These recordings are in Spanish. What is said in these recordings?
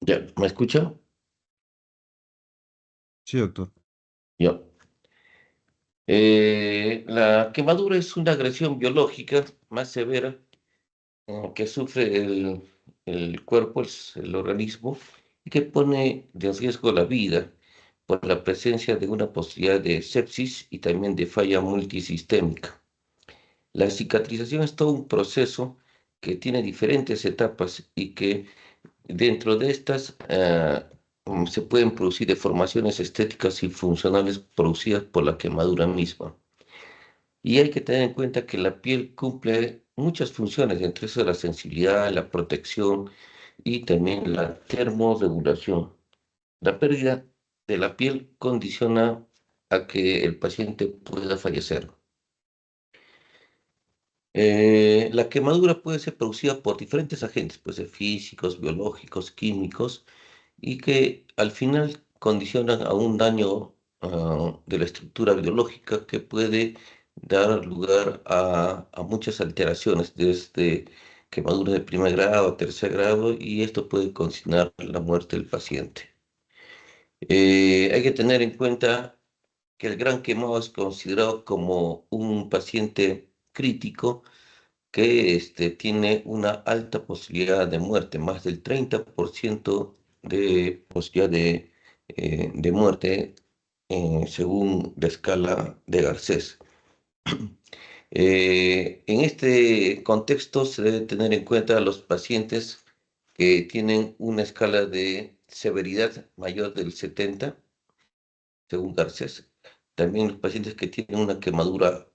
Ya, ¿me escucha? Sí, doctor. Ya. La quemadura es una agresión biológica más severa que sufre el cuerpo, el organismo, y que pone de riesgo la vida por la presencia de una posibilidad de sepsis y también de falla multisistémica. La cicatrización es todo un proceso que tiene diferentes etapas y que dentro de estas se pueden producir deformaciones estéticas y funcionales producidas por la quemadura misma. Y hay que tener en cuenta que la piel cumple muchas funciones, entre esas la sensibilidad, la protección y también la termorregulación. La pérdida de la piel condiciona a que el paciente pueda fallecer. La quemadura puede ser producida por diferentes agentes, puede ser físicos, biológicos, químicos, y que al final condicionan a un daño de la estructura biológica que puede dar lugar a muchas alteraciones, desde quemaduras de primer grado a tercer grado, y esto puede consignar la muerte del paciente. Hay que tener en cuenta que el gran quemado es considerado como un paciente crítico que tiene una alta posibilidad de muerte, más del 30% de posibilidad de muerte según la escala de Garcés. En este contexto se debe tener en cuenta a los pacientes que tienen una escala de severidad mayor del 70, según Garcés. También los pacientes que tienen una quemadura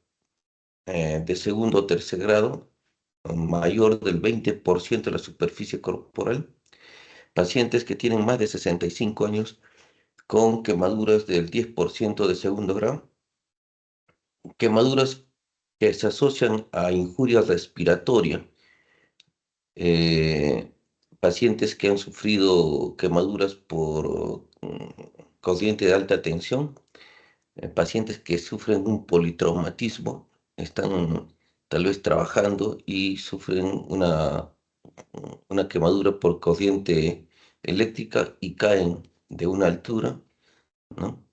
de segundo o tercer grado mayor del 20% de la superficie corporal, pacientes que tienen más de 65 años con quemaduras del 10% de segundo grado, quemaduras que se asocian a injuria respiratoria, eh, pacientes que han sufrido quemaduras por corriente de alta tensión, pacientes que sufren un politraumatismo, están tal vez trabajando y sufren una quemadura por corriente eléctrica y caen de una altura, ¿no?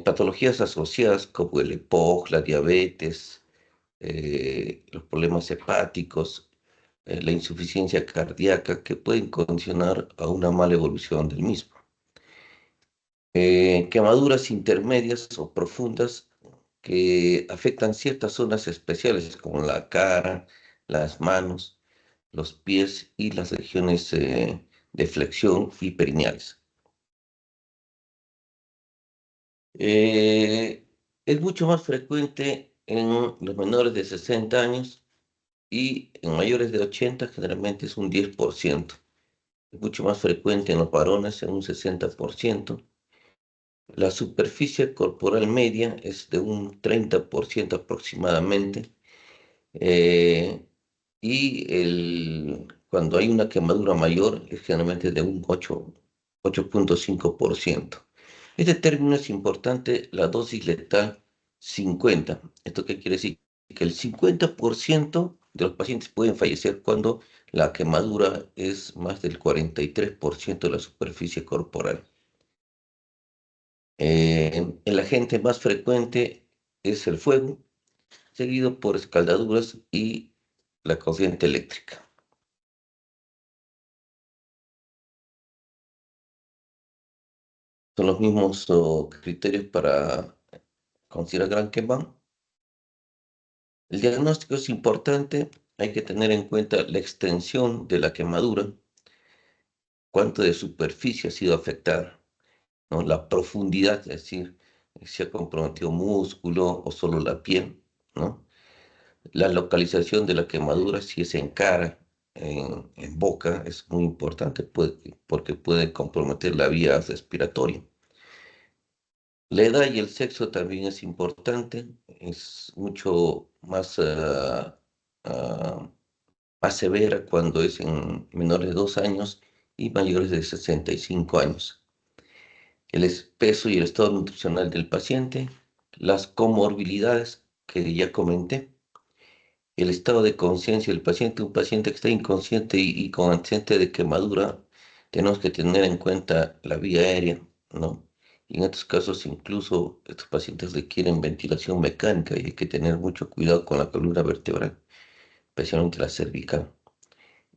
Patologías asociadas como el EPOC, la diabetes, los problemas hepáticos, la insuficiencia cardíaca que pueden condicionar a una mala evolución del mismo. Quemaduras intermedias o profundas que afectan ciertas zonas especiales como la cara, las manos, los pies y las regiones de flexión y perineales. Eh, es mucho más frecuente en los menores de 60 años y en mayores de 80 generalmente es un 10%. Es mucho más frecuente en los varones en un 60%. La superficie corporal media es de un 30% aproximadamente. eh, cuando hay una quemadura mayor es generalmente de un 8,5%. Este término es importante, la dosis letal 50. ¿Esto qué quiere decir? Que el 50% de los pacientes pueden fallecer cuando la quemadura es más del 43% de la superficie corporal. El agente más frecuente es el fuego, seguido por escaldaduras y la corriente eléctrica. Son los mismos criterios para considerar gran quemado. El diagnóstico es importante, hay que tener en cuenta la extensión de la quemadura, cuánto de superficie ha sido afectada, ¿no? La profundidad, es decir, si ha comprometido músculo o solo la piel, ¿no? La localización de la quemadura, si es en cara, en boca, es muy importante porque puede comprometer la vía respiratoria. La edad y el sexo también es importante, es mucho ah, más severa cuando es en menores de 2 años y mayores de 65 años. El peso y el estado nutricional del paciente, las comorbilidades que ya comenté, el estado de conciencia del paciente, un paciente que está inconsciente y con antecedente de quemadura, tenemos que tener en cuenta la vía aérea, ¿no? Y en estos casos, incluso estos pacientes requieren ventilación mecánica y hay que tener mucho cuidado con la columna vertebral, especialmente la cervical.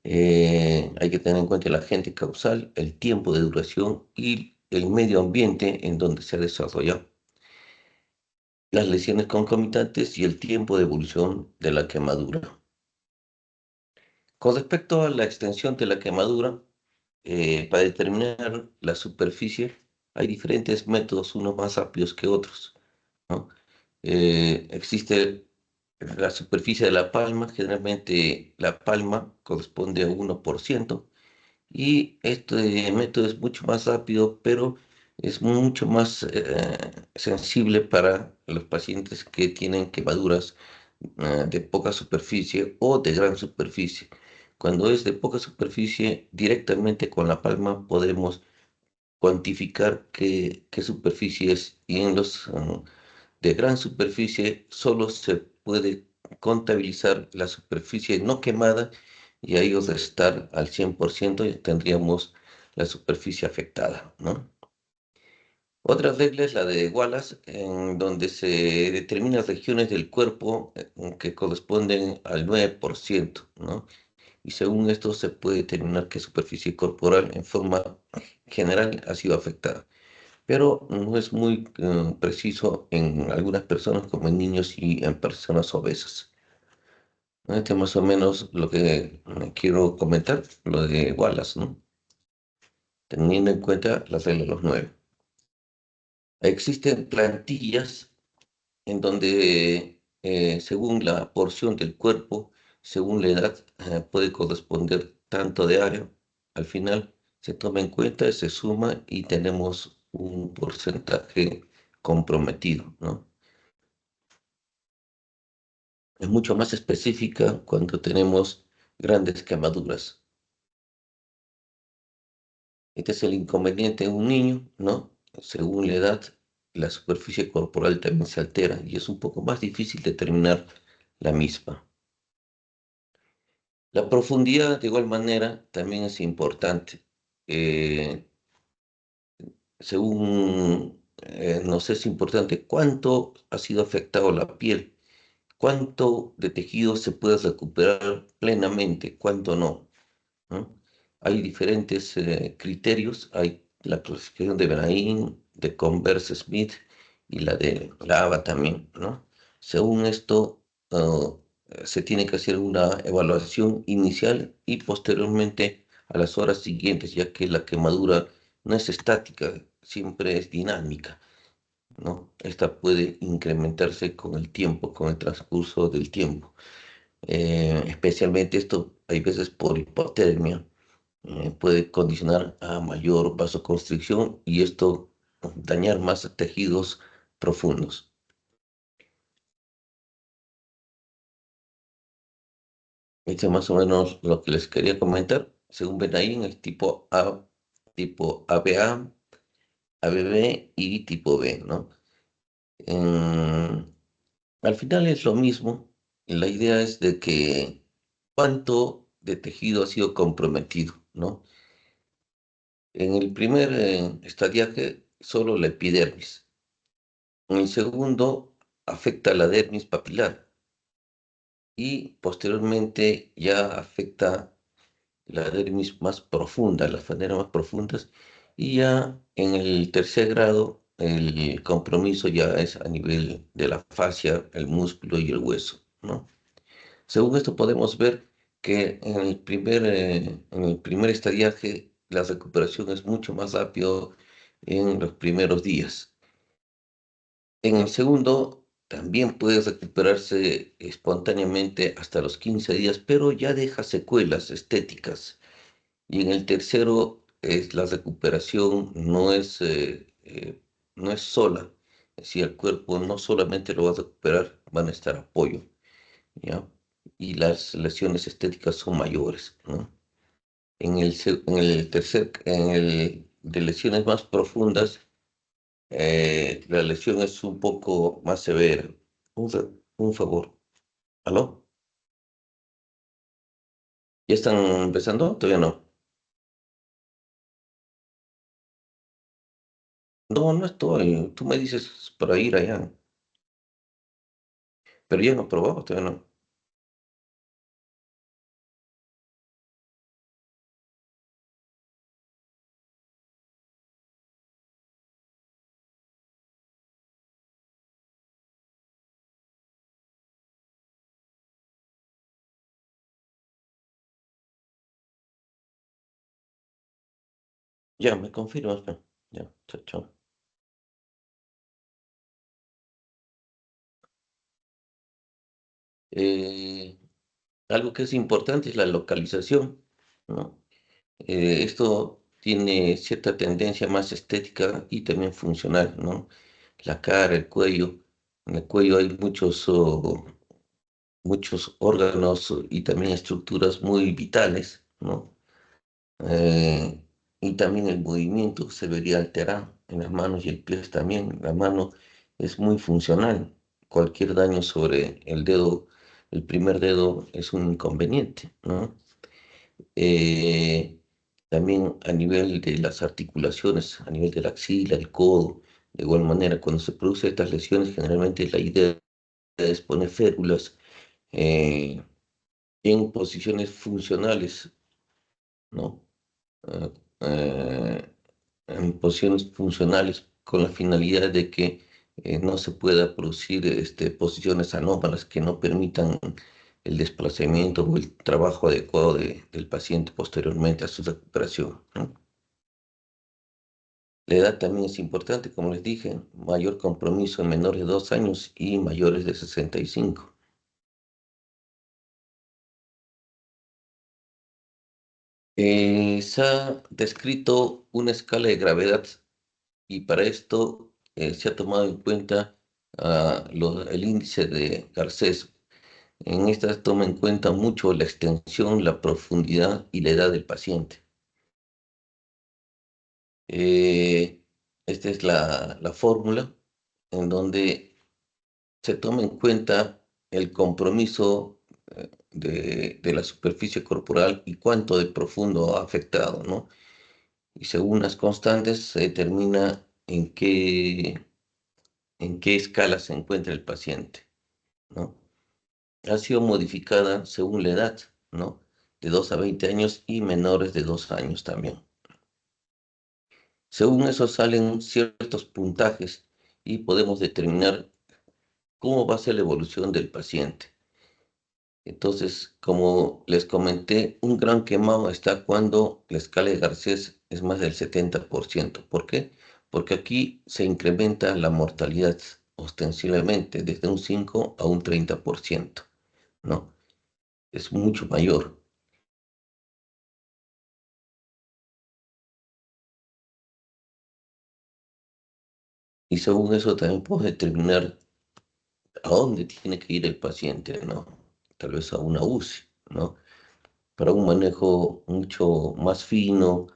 Hay que tener en cuenta el agente causal, el tiempo de duración y el medio ambiente en donde se ha desarrollado, las lesiones concomitantes y el tiempo de evolución de la quemadura. Con respecto a la extensión de la quemadura, para determinar la superficie hay diferentes métodos, unos más amplios que otros, ¿no? Existe la superficie de la palma, generalmente la palma corresponde a 1%, y este método es mucho más rápido, pero es mucho más sensible para los pacientes que tienen quemaduras de poca superficie o de gran superficie. Cuando es de poca superficie, directamente con la palma podemos cuantificar qué superficie es, y en los de gran superficie solo se puede contabilizar la superficie no quemada y ahí restar al 100% y tendríamos la superficie afectada, ¿no? Otra regla es la de Wallace, en donde se determinan regiones del cuerpo que corresponden al 9%, ¿no? Y según esto se puede determinar qué superficie corporal en forma general ha sido afectada. Pero no es muy preciso en algunas personas, como en niños y en personas obesas. Este es más o menos lo que quiero comentar, lo de Wallace, ¿no? Teniendo en cuenta la regla de los 9. Existen plantillas en donde, según la porción del cuerpo, según la edad, puede corresponder tanto de área. Al final se toma en cuenta, se suma y tenemos un porcentaje comprometido, ¿no? Es mucho más específica cuando tenemos grandes quemaduras. Este es el inconveniente de un niño, ¿no? Según la edad, la superficie corporal también se altera y es un poco más difícil determinar la misma. La profundidad, de igual manera, también es importante. Eh, según nos es importante cuánto ha sido afectado la piel, cuánto de tejido se puede recuperar plenamente, cuánto no, ¿no? Hay diferentes criterios, hay la clasificación de Benaim, de Converse-Smith y la de la ABA también, ¿no? Según esto, se tiene que hacer una evaluación inicial y posteriormente a las horas siguientes, ya que la quemadura no es estática, siempre es dinámica, ¿no? Esta puede incrementarse con el tiempo, con el transcurso del tiempo. Especialmente esto hay veces por hipotermia, puede condicionar a mayor vasoconstricción y esto dañar más tejidos profundos. Esto es más o menos lo que les quería comentar. Según ven ahí, en el tipo A, tipo ABA, ABB y tipo B, ¿no? En- Al final es lo mismo. La idea es de que cuánto de tejido ha sido comprometido, ¿no? En el primer estadiaje, solo la epidermis. En el segundo, afecta la dermis papilar y posteriormente ya afecta la dermis más profunda, las faneras más profundas, y ya en el tercer grado el compromiso ya es a nivel de la fascia, el músculo y el hueso, ¿no? Según esto podemos ver que en el primer estadiaje la recuperación es mucho más rápido en los primeros días. En el segundo, también puede recuperarse espontáneamente hasta los 15 días, pero ya deja secuelas estéticas. Y en el tercero, la recuperación no es sola. Es decir, el cuerpo no solamente lo va a recuperar, van a estar apoyo, ¿ya? Y las lesiones estéticas son mayores, ¿no? En el tercer, en el de lesiones más profundas, la lesión es un poco más severa. Un favor. ¿Aló? ¿Ya están empezando? Todavía no. No, no estoy. Tú me dices para ir allá, pero ya no he probado, todavía no. Ya, me confirmas, pe. Ya, chao, chao. Eh, Algo que es importante es la localización, ¿no? Esto tiene cierta tendencia más estética y también funcional, ¿no? La cara, el cuello. En el cuello hay muchos órganos y también estructuras muy vitales, ¿no? Eh, y también el movimiento se vería alterado en las manos y el pie también. La mano es muy funcional. Cualquier daño sobre el dedo, el primer dedo es un inconveniente, ¿no? Eh, También a nivel de las articulaciones, a nivel de la axila, el codo, de igual manera, cuando se producen estas lesiones, generalmente la idea es poner férulas eh, en posiciones funcionales, ¿no? Eh, eh, en posiciones funcionales con la finalidad de que no se pueda producir posiciones anómalas que no permitan el desplazamiento o el trabajo adecuado del paciente posteriormente a su recuperación, ¿no? La edad también es importante, como les dije, mayor compromiso en menores de 2 años y mayores de 65. Se ha descrito una escala de gravedad y para esto se ha tomado en cuenta el índice de Garcés. En esta toma en cuenta mucho la extensión, la profundidad y la edad del paciente. Eh, Esta es la fórmula en donde se toma en cuenta el compromiso de la superficie corporal y cuánto de profundo ha afectado, ¿no? Y según las constantes se determina en qué escala se encuentra el paciente, ¿no? Ha sido modificada según la edad, ¿no? De 2 a 20 años y menores de 2 años también. Según eso salen ciertos puntajes y podemos determinar cómo va a ser la evolución del paciente. Entonces, como les comenté, un gran quemado está cuando la escala de Garcés es más del 70%. ¿Por qué? Porque aquí se incrementa la mortalidad ostensiblemente desde un 5 a un 30%, ¿no? Es mucho mayor. Y según eso también puedo determinar a dónde tiene que ir el paciente, ¿no? Tal vez a una UCI, ¿no? Para un manejo mucho más fino,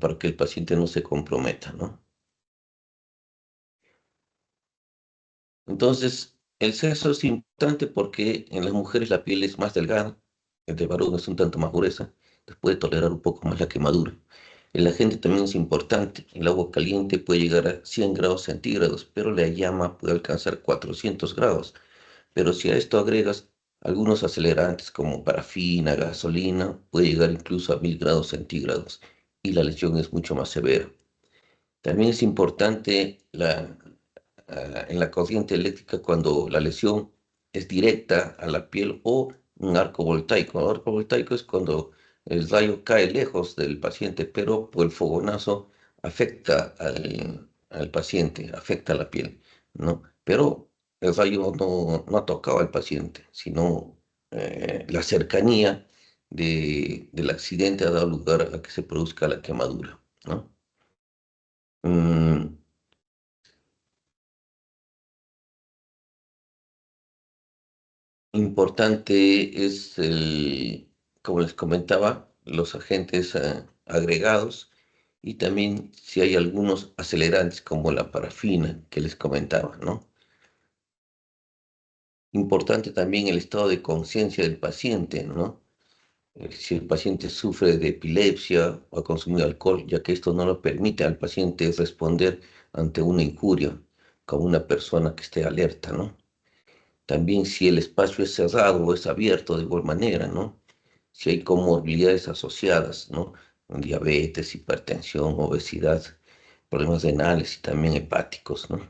para que el paciente no se comprometa, ¿no? Entonces, el sexo es importante porque en las mujeres la piel es más delgada, el de varón es un tanto más gruesa, puede tolerar un poco más la quemadura. El agente también es importante. El agua caliente puede llegar a 100 grados centígrados, pero la llama puede alcanzar 400 grados. Pero si a esto agregas algunos acelerantes como parafina, gasolina, puede llegar incluso a 1000 grados centígrados y la lesión es mucho más severa. También es importante en la corriente eléctrica cuando la lesión es directa a la piel o un arco voltaico. El arco voltaico es cuando el rayo cae lejos del paciente, pero por el fogonazo afecta al paciente, afecta a la piel, ¿no? Pero el rayo no ha tocado al paciente, sino la cercanía del accidente ha dado lugar a que se produzca la quemadura, ¿no? Mm, Importante es como les comentaba, los agentes agregados y también si hay algunos acelerantes como la parafina que les comentaba, ¿no? Importante también el estado de conciencia del paciente, ¿no? Si el paciente sufre de epilepsia o ha consumido alcohol, ya que esto no lo permite al paciente responder ante una injuria como una persona que esté alerta, ¿no? También si el espacio es cerrado o es abierto de igual manera, ¿no? Si hay comorbilidades asociadas, ¿no? Diabetes, hipertensión, obesidad, problemas renales y también hepáticos, ¿no?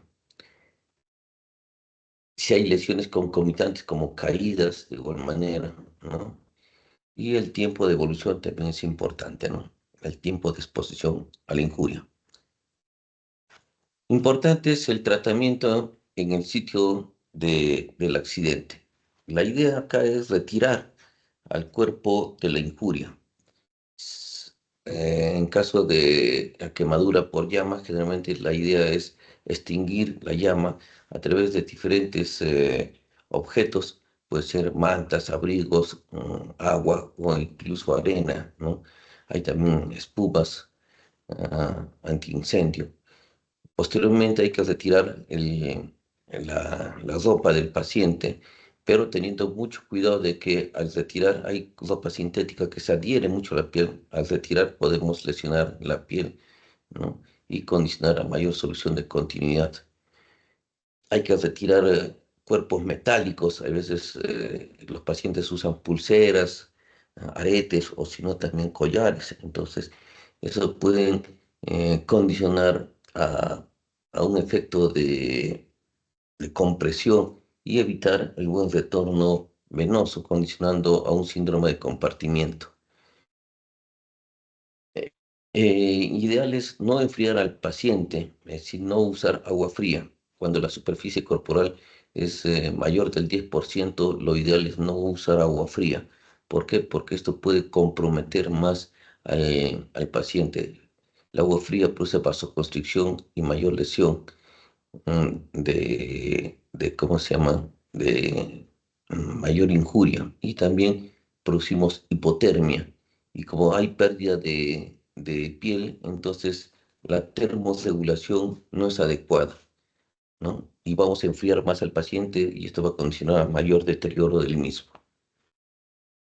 Si hay lesiones concomitantes como caídas de igual manera, ¿no? Y el tiempo de evolución también es importante, ¿no? El tiempo de exposición a la injuria. Importante es el tratamiento en el sitio del accidente. La idea acá es retirar al cuerpo de la injuria. En caso de la quemadura por llama, generalmente la idea es extinguir la llama a través de diferentes objetos, puede ser mantas, abrigos, agua o incluso arena, ¿no? Hay también espumas antiincendio. Posteriormente hay que retirar la ropa del paciente, pero teniendo mucho cuidado de que al retirar hay ropa sintética que se adhiere mucho a la piel. Al retirar podemos lesionar la piel, ¿no? Y condicionar a mayor solución de continuidad. Hay que retirar cuerpos metálicos. A veces los pacientes usan pulseras, aretes o si no también collares. Entonces, eso pueden condicionar a un efecto de compresión y evitar el buen retorno venoso, condicionando a un síndrome de compartimiento. Eh, Ideal es no enfriar al paciente, sino usar agua fría. Cuando la superficie corporal es mayor del 10%, lo ideal es no usar agua fría. ¿Por qué? Porque esto puede comprometer más al paciente. El agua fría produce vasoconstricción y mayor lesión ¿cómo se llama? De mayor injuria. Y también producimos hipotermia. Y como hay pérdida de piel, entonces la termorregulación no es adecuada, ¿no? Y vamos a enfriar más al paciente y esto va a condicionar a mayor deterioro del mismo.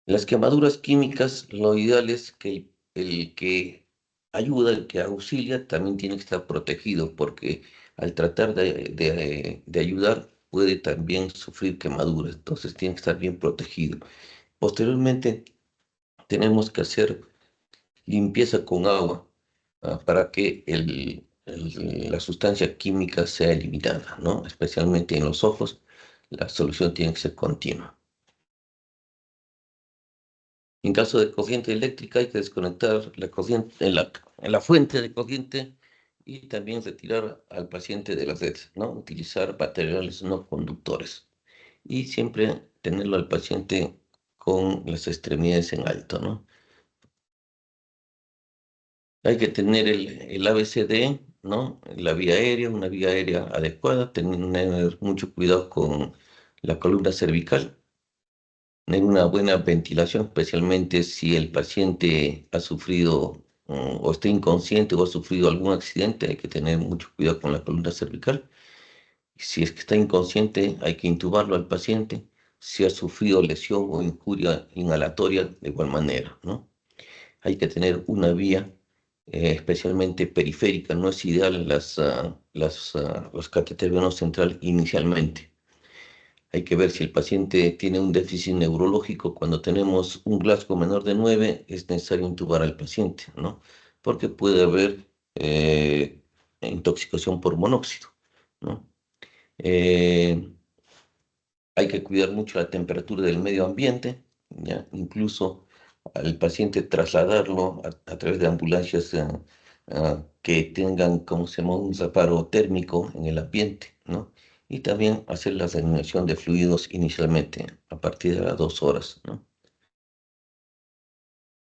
Las quemaduras químicas, lo ideal es que el que ayuda, el que auxilia, también tiene que estar protegido, porque al tratar de ayudar puede también sufrir quemaduras, entonces tiene que estar bien protegido. Posteriormente, tenemos que hacer limpieza con agua para que la sustancia química sea eliminada, ¿no? Especialmente en los ojos, la solución tiene que ser continua. En caso de corriente eléctrica hay que desconectar la corriente, la fuente de corriente y también retirar al paciente de la red, ¿no? Utilizar materiales no conductores y siempre tenerlo al paciente con las extremidades en alto, ¿no? Hay que tener el ABCD, ¿no? La vía aérea, una vía aérea adecuada, tener mucho cuidado con la columna cervical, tener una buena ventilación, especialmente si el paciente ha sufrido o está inconsciente o ha sufrido algún accidente, hay que tener mucho cuidado con la columna cervical. Si es que está inconsciente, hay que intubarlo al paciente. Si ha sufrido lesión o injuria inhalatoria, de igual manera, ¿no? Hay que tener una vía especialmente periférica. No es ideal los catéteres venosos central inicialmente. Hay que ver si el paciente tiene un déficit neurológico. Cuando tenemos un Glasgow menor de 9, es necesario intubar al paciente, ¿no? Porque puede haber intoxicación por monóxido, ¿no? Eh, Hay que cuidar mucho la temperatura del medio ambiente, ¿ya? Incluso al paciente trasladarlo a través de ambulancias que tengan, como se llama, un reparo térmico en el ambiente, ¿no? Y también hacer la reanimación de fluidos inicialmente, a partir de las 2 horas, ¿no?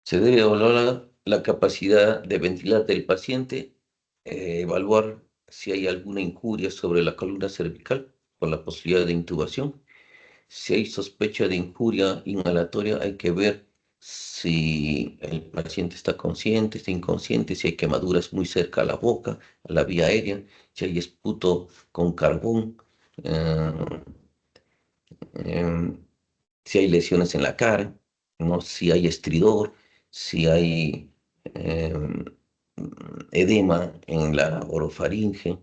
Se debe evaluar la capacidad de ventilar del paciente, evaluar si hay alguna injuria sobre la columna cervical con la posibilidad de intubación. Si hay sospecha de injuria inhalatoria, hay que ver si el paciente está consciente, está inconsciente, si hay quemaduras muy cerca a la boca, a la vía aérea, si hay esputo con carbón, eh, eh, si hay lesiones en la cara. ¿no? Si hay estridor, si hay em, edema en la orofaringe,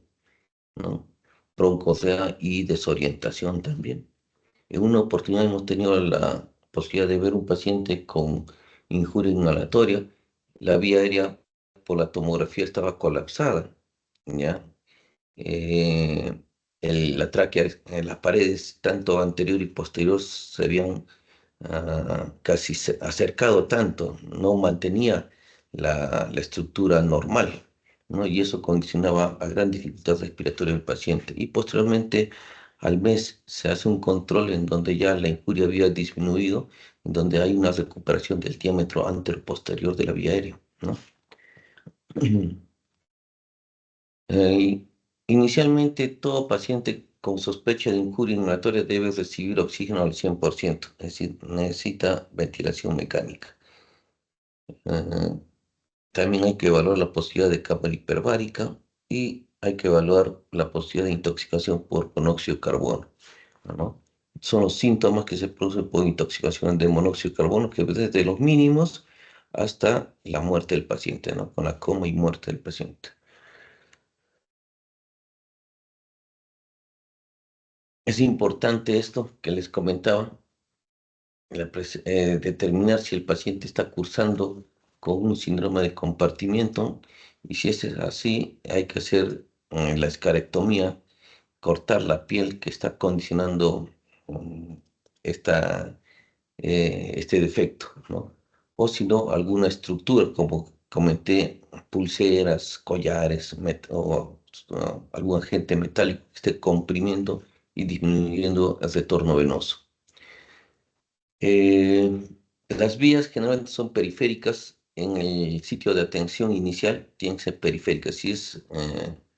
¿no? Broncosea y desorientación también. En una oportunidad hemos tenido la posibilidad de ver un paciente con injuria inhalatoria. La vía aérea por la tomografía estaba colapsada, ¿ya? Eh, la tráquea, las paredes, tanto anterior y posterior, se habían casi acercado tanto, no mantenía la estructura normal, ¿no? Y eso condicionaba a gran dificultad respiratoria del paciente. Y posteriormente, al mes, se hace un control en donde ya la injuria había disminuido, en donde hay una recuperación del diámetro anteroposterior de la vía aérea, ¿no? Eh, Inicialmente, todo paciente con sospecha de injuria inhalatoria debe recibir oxígeno al 100%, es decir, necesita ventilación mecánica. Eh, También hay que evaluar la posibilidad de cámara hiperbárica y hay que evaluar la posibilidad de intoxicación por monóxido de carbono, ¿no? Son los síntomas que se producen por intoxicación de monóxido de carbono, que va desde los mínimos hasta la muerte del paciente, ¿no? Con la coma y muerte del paciente. Es importante esto que les comentaba, determinar si el paciente está cursando con un síndrome de compartimiento y si es así, hay que hacer la escarectomía, cortar la piel que está condicionando mm, esta, este defecto, ¿no? O si no, alguna estructura, como comenté, pulseras, collares o algún agente metálico que esté comprimiendo y disminuyendo el retorno venoso. Eh, las vías generalmente son periféricas. En el sitio de atención inicial tienen que ser periféricas. Si es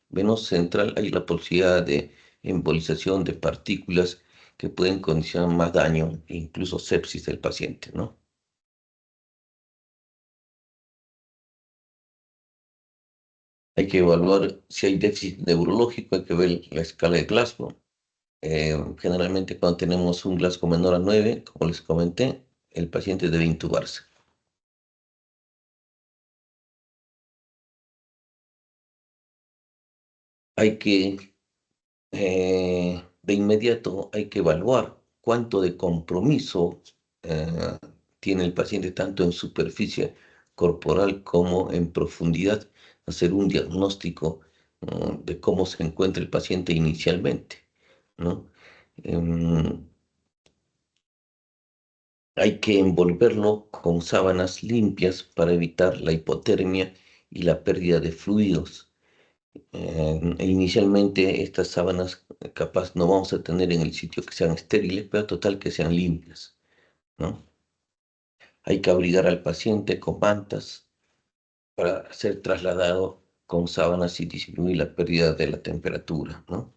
venoso central, hay la posibilidad de embolización de partículas que pueden condicionar más daño e incluso sepsis del paciente, ¿no? Hay que evaluar si hay déficit neurológico, hay que ver la escala de Glasgow. Generalmente cuando tenemos un Glasgow menor a 9, como les comenté, el paciente debe intubarse. Hay que de inmediato hay que evaluar cuánto de compromiso eh, tiene el paciente tanto en superficie corporal como en profundidad, hacer un diagnóstico de cómo se encuentra el paciente inicialmente, ¿no? Em, Hay que envolverlo con sábanas limpias para evitar la hipotermia y la pérdida de fluidos. Inicialmente estas sábanas capaz no vamos a tener en el sitio que sean estériles, pero total que sean limpias, ¿no? Hay que abrigar al paciente con mantas para ser trasladado con sábanas y disminuir la pérdida de la temperatura, ¿no?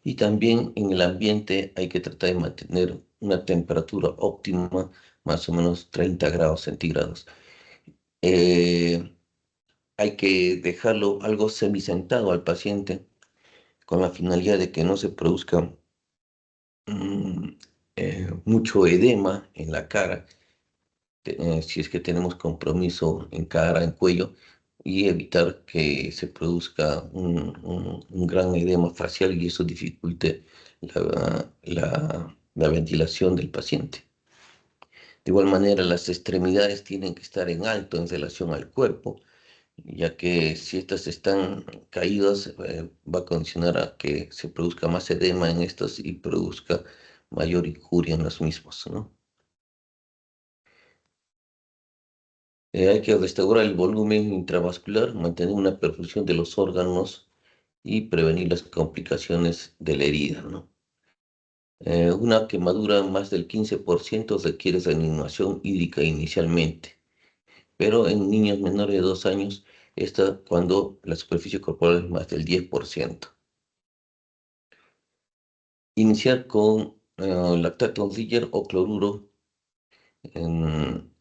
Y también en el ambiente hay que tratar de mantener una temperatura óptima, más o menos 30 grados centígrados. Eh, Hay que dejarlo algo semisentado al paciente con la finalidad de que no se produzca mm, mucho edema en la cara, si es que tenemos compromiso en cara, en cuello, y evitar que se produzca un gran edema facial y eso dificulte la ventilación del paciente. De igual manera, las extremidades tienen que estar en alto en relación al cuerpo, ya que si estas están caídas, va a condicionar a que se produzca más edema en estas y produzca mayor injuria en los mismos, ¿no? Hay que restaurar el volumen intravascular, mantener una perfusión de los órganos y prevenir las complicaciones de la herida, ¿no? Una quemadura más del 15% requiere reanimación hídrica inicialmente, pero en niños menores de 2 años está cuando la superficie corporal es más del 10%. Iniciar con lactato Riller o cloruro en,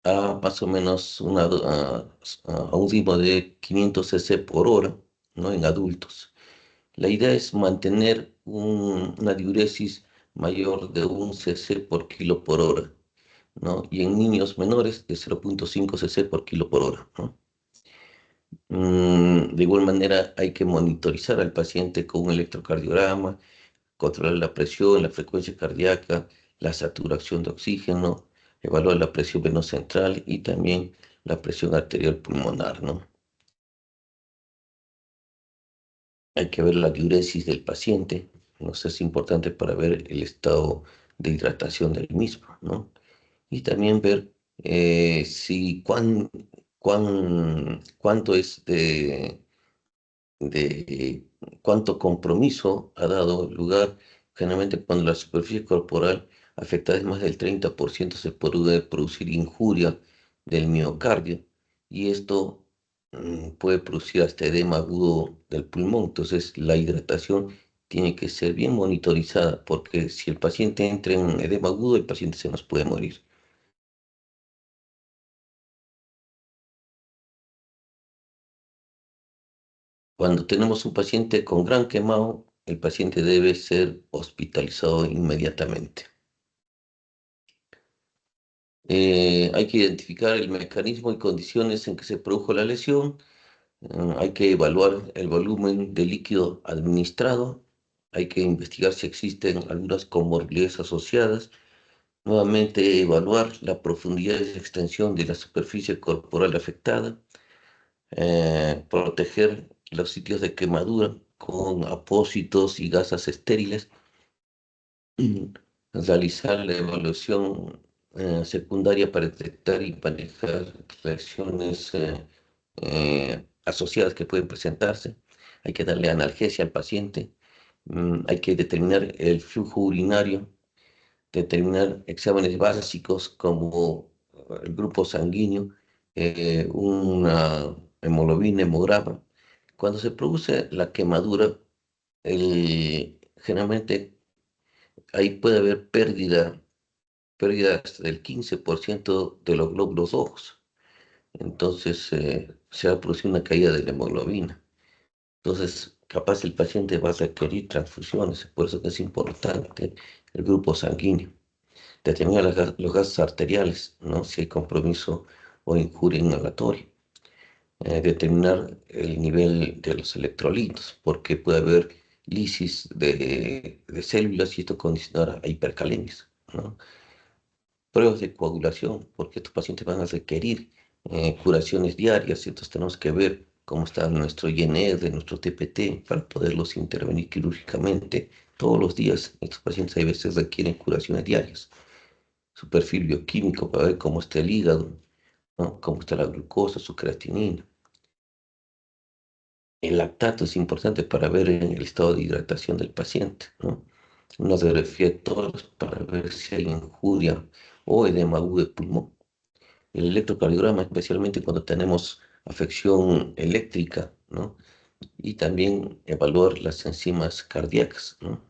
a más o menos a un ritmo de 500 cc por hora, ¿no? En adultos. La idea es mantener una diuresis mayor de 1 cc por kilo por hora. ¿no? Y en niños menores de 0,5 cc por kilo por hora, ¿no? De igual manera, hay que monitorizar al paciente con un electrocardiograma, controlar la presión, la frecuencia cardíaca, la saturación de oxígeno, evaluar la presión venosa central y también la presión arterial pulmonar, ¿no? Hay que ver la diuresis del paciente, ¿no? Eso es importante para ver el estado de hidratación del mismo, ¿no? Y también ver si cuánto es de cuánto compromiso ha dado lugar. Generalmente cuando la superficie corporal afectada es más del 30% se puede producir injuria del miocardio y esto puede producir hasta edema agudo del pulmón. Entonces la hidratación tiene que ser bien monitorizada porque si el paciente entra en edema agudo, el paciente se nos puede morir. Cuando tenemos un paciente con gran quemado, el paciente debe ser hospitalizado inmediatamente. Hay que identificar el mecanismo y condiciones en que se produjo la lesión. Hay que evaluar el volumen de líquido administrado. Hay que investigar si existen algunas comorbilidades asociadas. Nuevamente, evaluar la profundidad y extensión de la superficie corporal afectada. Proteger los sitios de quemadura con apósitos y gasas estériles. Realizar la evaluación secundaria para detectar y manejar reacciones asociadas que pueden presentarse. Hay que darle analgesia al paciente. Hay que determinar el flujo urinario, determinar exámenes básicos como el grupo sanguíneo, una hemoglobina, hemograma. Cuando se produce la quemadura, generalmente ahí puede haber pérdidas del 15% de los glóbulos rojos. Entonces se va a producir una caída de la hemoglobina. Entonces, capaz el paciente va a requerir transfusiones, por eso que es importante el grupo sanguíneo. Determinar los gases arteriales, ¿no? Si hay compromiso o injuria inhalatoria. Determinar el nivel de los electrolitos, porque puede haber lisis de células y esto condicionará a hipercalemias, ¿no? Pruebas de coagulación, porque estos pacientes van a requerir curaciones diarias, entonces tenemos que ver cómo está nuestro INR, nuestro TPT, para poderlos intervenir quirúrgicamente todos los días. Estos pacientes a veces requieren curaciones diarias. Su perfil bioquímico para ver cómo está el hígado, ¿no? Cómo está la glucosa, su creatinina. El lactato es importante para ver el estado de hidratación del paciente, ¿no? Una radiografía de todos para ver si hay injuria o edema agudo de pulmón. El electrocardiograma, especialmente cuando tenemos afección eléctrica, ¿no? Y también evaluar las enzimas cardíacas, ¿no?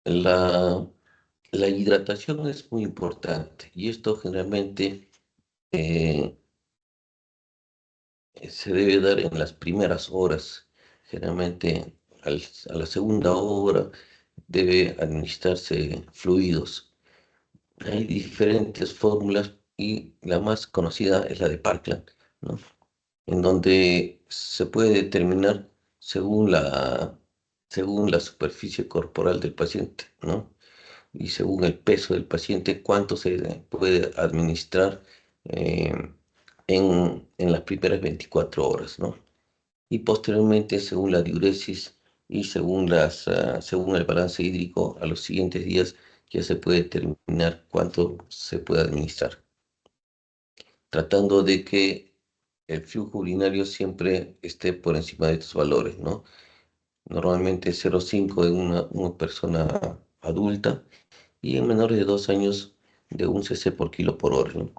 La, la hidratación es muy importante y esto generalmente eh, se debe dar en las primeras horas. Generalmente a la segunda hora debe administrarse fluidos. Hay diferentes fórmulas y la más conocida es la de Parkland, ¿no? En donde se puede determinar según según la superficie corporal del paciente, ¿no? Y según el peso del paciente, cuánto se puede administrar eh, en las primeras 24 horas, ¿no? Y posteriormente, según la diuresis y según el balance hídrico, a los siguientes días ya se puede determinar cuánto se puede administrar, tratando de que el flujo urinario siempre esté por encima de estos valores, ¿no? Normalmente 0,5 de una persona adulta y en menores de 2 años de 1 cc por kilo por hora, ¿no?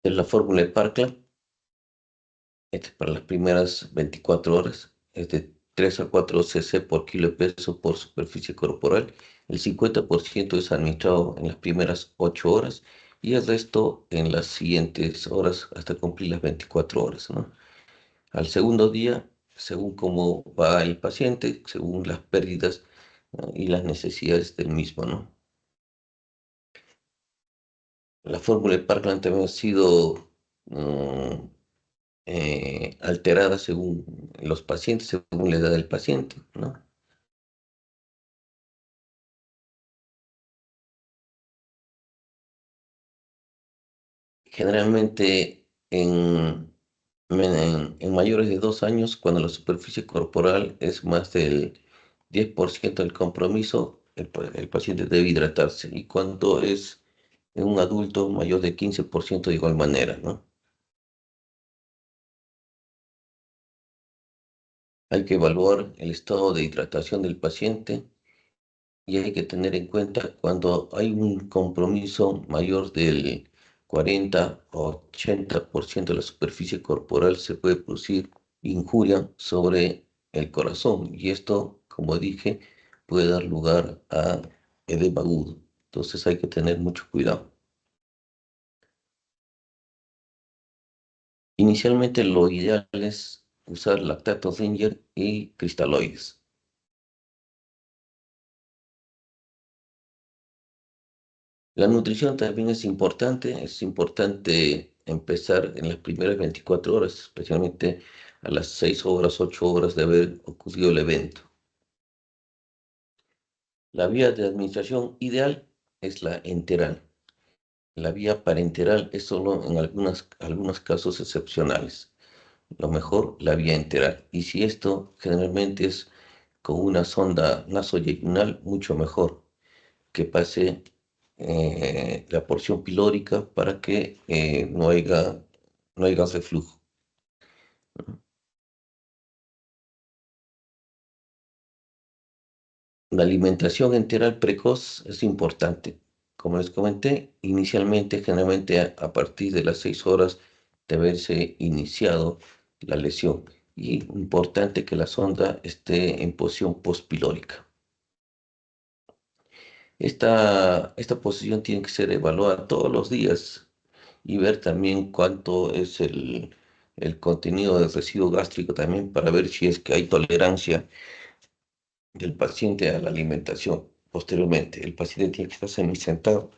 Es la fórmula de Parkland. Para las primeras 24 horas, es de 3 a 4 cc por kilo de peso por superficie corporal. El 50% es administrado en las primeras 8 horas y el resto en las siguientes horas hasta cumplir las 24 horas, ¿no? Al segundo día según cómo va el paciente, según las pérdidas, y las necesidades del mismo, ¿no? La fórmula de Parkland también ha sido mm, alterada según los pacientes, según la edad del paciente, ¿no? Generalmente en mayores de 2 años, cuando la superficie corporal es más del 10% del compromiso, el paciente debe hidratarse. Y cuando es en un adulto mayor de 15% de igual manera, ¿no? Hay que evaluar el estado de hidratación del paciente y hay que tener en cuenta cuando hay un compromiso mayor del 40 o 80% de la superficie corporal se puede producir injuria sobre el corazón y esto, como dije, puede dar lugar a edema agudo. Entonces hay que tener mucho cuidado. Inicialmente lo ideal es usar lactato Zinger y cristaloides. La nutrición también es importante empezar en las primeras 24 horas, especialmente a las 6 horas, 8 horas de haber ocurrido el evento. La vía de administración ideal es la enteral. La vía parenteral es solo en algunos casos excepcionales. Lo mejor, la vía enteral. Y si esto generalmente es con una sonda nasoyeyunal, mucho mejor que pase la porción pilórica para que no haya reflujo. La alimentación enteral precoz es importante. Como les comenté, inicialmente, generalmente a partir de las 6 horas de haberse iniciado la lesión. Y importante que la sonda esté en posición postpilórica. Esta posición tiene que ser evaluada todos los días y ver también cuánto es el contenido de residuo gástrico también para ver si es que hay tolerancia del paciente a la alimentación. Posteriormente, el paciente tiene que estar semisentado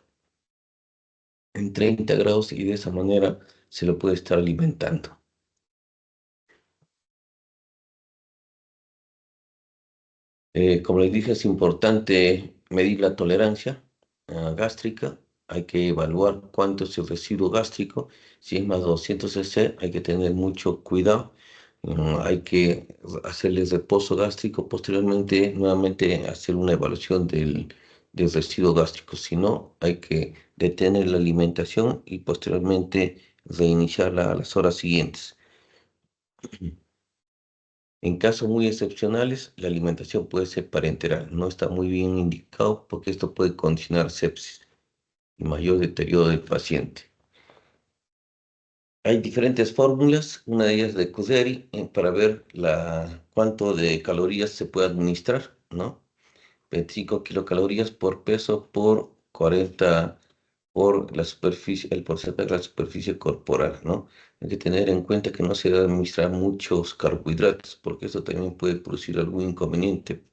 en 30 grados y de esa manera se lo puede estar alimentando. Como les dije, es importante medir la tolerancia gástrica. Hay que evaluar cuánto es el residuo gástrico. Si es más de 200 cc, hay que tener mucho cuidado. Hay que hacerle reposo gástrico. Posteriormente, nuevamente hacer una evaluación del residuo gástrico. Si no, hay que detener la alimentación y posteriormente reiniciarla a las horas siguientes. En casos muy excepcionales, la alimentación puede ser parenteral. No está muy bien indicado porque esto puede condicionar sepsis y mayor deterioro del paciente. Hay diferentes fórmulas, una de ellas de Cuderi, para ver cuánto de calorías se puede administrar, ¿no? 25 kilocalorías por peso por 40 por la superficie, el porcentaje de la superficie corporal, ¿no? Hay que tener en cuenta que no se debe administrar muchos carbohidratos, porque eso también puede producir algún inconveniente,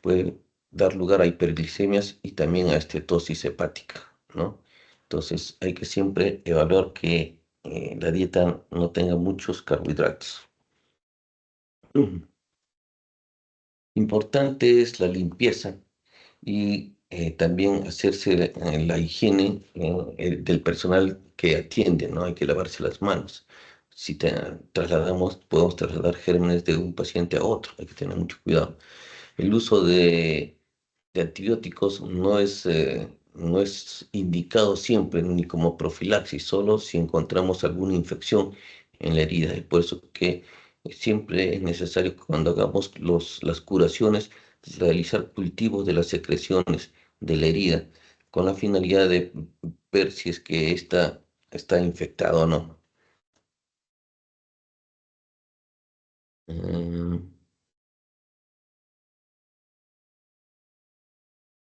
puede dar lugar a hiperglicemias y también a estetosis hepática, ¿no? Entonces hay que siempre evaluar que la dieta no tenga muchos carbohidratos. Importante es la limpieza y también hacerse la higiene del personal que atiende, ¿no? Hay que lavarse las manos. Si podemos trasladar gérmenes de un paciente a otro, hay que tener mucho cuidado. El uso de antibióticos no es indicado siempre ni como profilaxis, solo si encontramos alguna infección en la herida. Es por eso que siempre es necesario que cuando hagamos las curaciones, realizar cultivos de las secreciones de la herida con la finalidad de ver si es que ésta está infectada o no. Mm,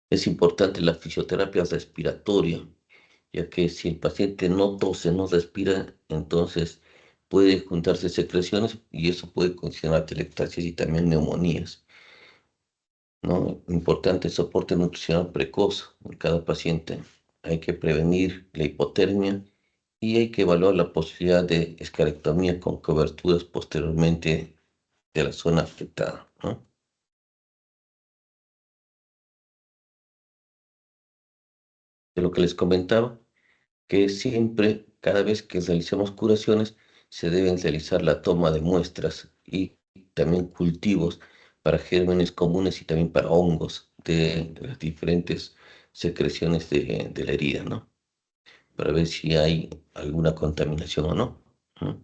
Es importante la fisioterapia respiratoria, ya que si el paciente no tose, no respira, entonces puede juntarse secreciones y eso puede condicionar atelectasis y también neumonías, ¿no? Importante soporte nutricional precoz en cada paciente. Hay que prevenir la hipotermia y hay que evaluar la posibilidad de escarectomía con coberturas posteriormente de la zona afectada, ¿no? De lo que les comentaba, que siempre, cada vez que realicemos curaciones, se deben realizar la toma de muestras y también cultivos para gérmenes comunes y también para hongos de las diferentes secreciones de la herida, ¿no? Para ver si hay alguna contaminación o no, ¿no?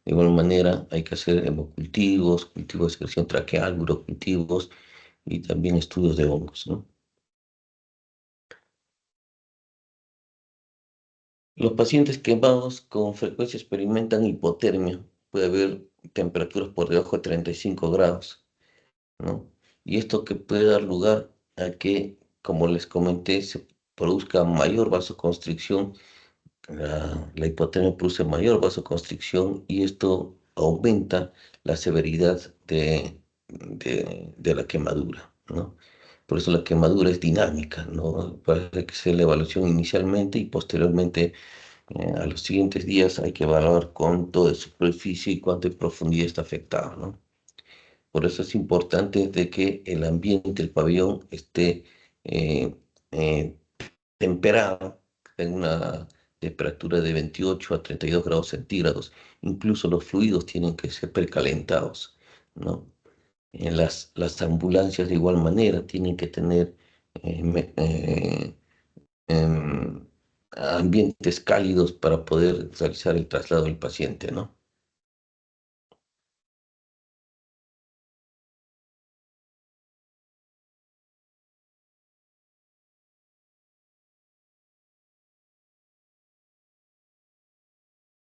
De igual manera, hay que hacer hemocultivos, cultivos de secreción traqueal, urocultivos y también estudios de hongos, ¿no? Los pacientes quemados con frecuencia experimentan hipotermia. Puede haber temperaturas por debajo de 35 grados, ¿no? Y esto que puede dar lugar a que, como les comenté, se produzca mayor vasoconstricción. La hipotermia produce mayor vasoconstricción y esto aumenta la severidad de la quemadura, ¿no? Por eso la quemadura es dinámica, ¿no? Puede que sea la evaluación inicialmente y posteriormente a los siguientes días hay que evaluar cuánto de superficie y cuánto de profundidad está afectado, ¿no? Por eso es importante de que el ambiente, el pabellón, esté eh, eh, temperado, tenga una temperatura de 28 a 32 grados centígrados. Incluso los fluidos tienen que ser precalentados, ¿no? Las ambulancias de igual manera tienen que tener em, ambientes cálidos para poder realizar el traslado del paciente, ¿no?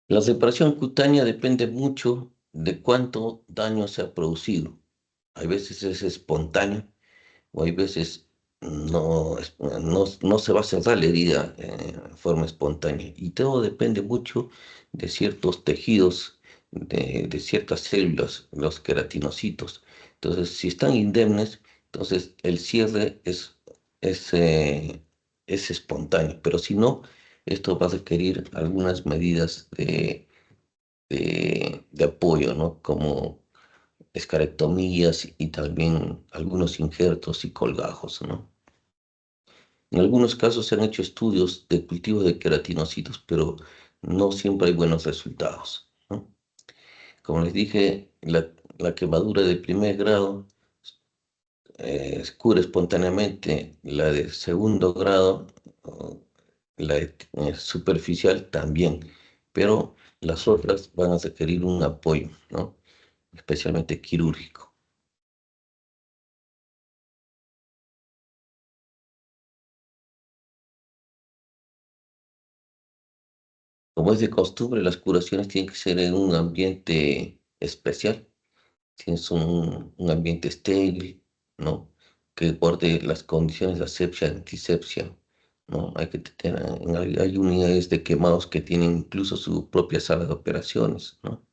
La separación cutánea depende mucho de cuánto daño se ha producido. Hay veces es espontáneo o hay veces no se va a cerrar la herida en forma espontánea. Y todo depende mucho de ciertos tejidos, de ciertas células, los queratinocitos. Entonces, si están indemnes, entonces el cierre es, eh, es espontáneo. Pero si no, esto va a requerir algunas medidas de apoyo, ¿no? Como escarectomías y también algunos injertos y colgajos, ¿no? En algunos casos se han hecho estudios de cultivo de queratinocitos, pero no siempre hay buenos resultados, ¿no? Como les dije, la quemadura de primer grado cura espontáneamente, la de segundo grado, o la superficial también, pero las otras van a requerir un apoyo, ¿no? Especialmente quirúrgico. Como es de costumbre, las curaciones tienen que ser en un ambiente especial. Tienes un ambiente estéril, ¿no? Que guarde las condiciones de asepsia, antisepsia, ¿no? Hay que tener, hay unidades de quemados que tienen incluso su propia sala de operaciones, ¿no?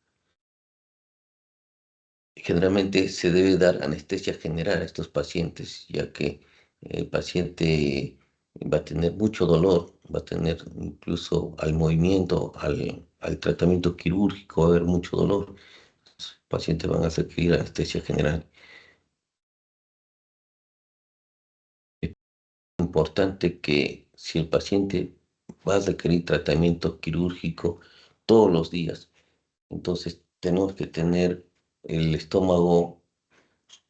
Generalmente se debe dar anestesia general a estos pacientes, ya que el paciente va a tener mucho dolor, va a tener incluso al movimiento, al tratamiento quirúrgico, va a haber mucho dolor. Los pacientes van a requerir anestesia general. Es importante que si el paciente va a requerir tratamiento quirúrgico todos los días, entonces tenemos que tener el estómago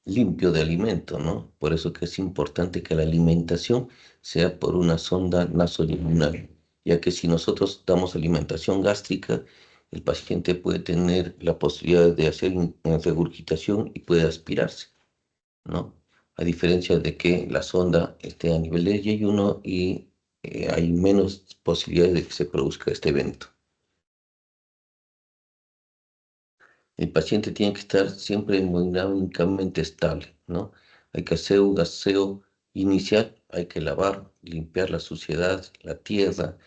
limpio de alimento, ¿no? Por eso que es importante que la alimentación sea por una sonda nasolingual, ya que si nosotros damos alimentación gástrica, el paciente puede tener la posibilidad de hacer una regurgitación y puede aspirarse, ¿no? A diferencia de que la sonda esté a nivel de yeyuno y hay menos posibilidades de que se produzca este evento. El paciente tiene que estar siempre hemodinámicamente estable, ¿no? Hay que hacer un aseo inicial, hay que lavar, limpiar la suciedad, la tierra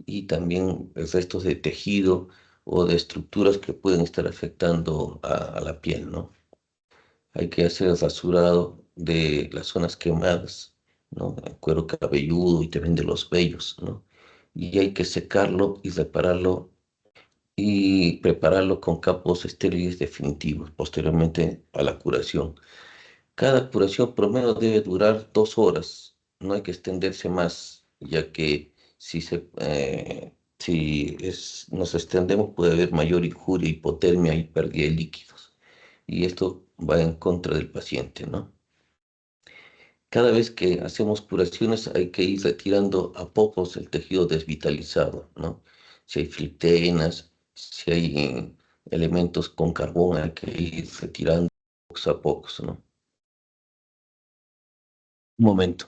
y también restos de tejido o de estructuras que pueden estar afectando a la piel, ¿no? Hay que hacer el rasurado de las zonas quemadas, ¿no? El cuero cabelludo y también de los vellos, ¿no? Y hay que secarlo y repararlo y prepararlo con capos estériles definitivos, posteriormente a la curación. Cada curación promedio debe durar 2 horas, no hay que extenderse más, ya que si nos extendemos puede haber mayor injuria, hipotermia y pérdida de líquidos. Y esto va en contra del paciente, ¿no? Cada vez que hacemos curaciones hay que ir retirando a pocos el tejido desvitalizado, ¿no? Si hay filtenas, si hay elementos con carbón, hay que ir retirando pocos a pocos, ¿no? Un momento.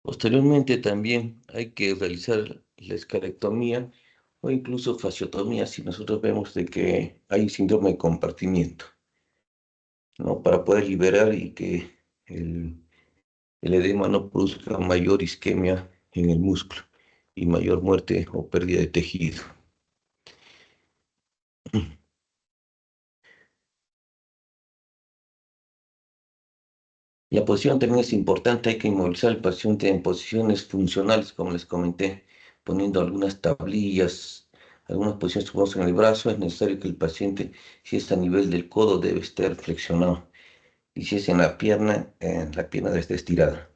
Posteriormente también hay que realizar la escalectomía o incluso fasciotomía si nosotros vemos de que hay síndrome de compartimiento, ¿no? Para poder liberar y que el, el edema no produzca mayor isquemia en el músculo y mayor muerte o pérdida de tejido. La posición también es importante, hay que inmovilizar al paciente en posiciones funcionales, como les comenté, poniendo algunas tablillas, algunas posiciones suponemos en el brazo, es necesario que el paciente, si es a nivel del codo, debe estar flexionado, y si es en la pierna debe estar estirada.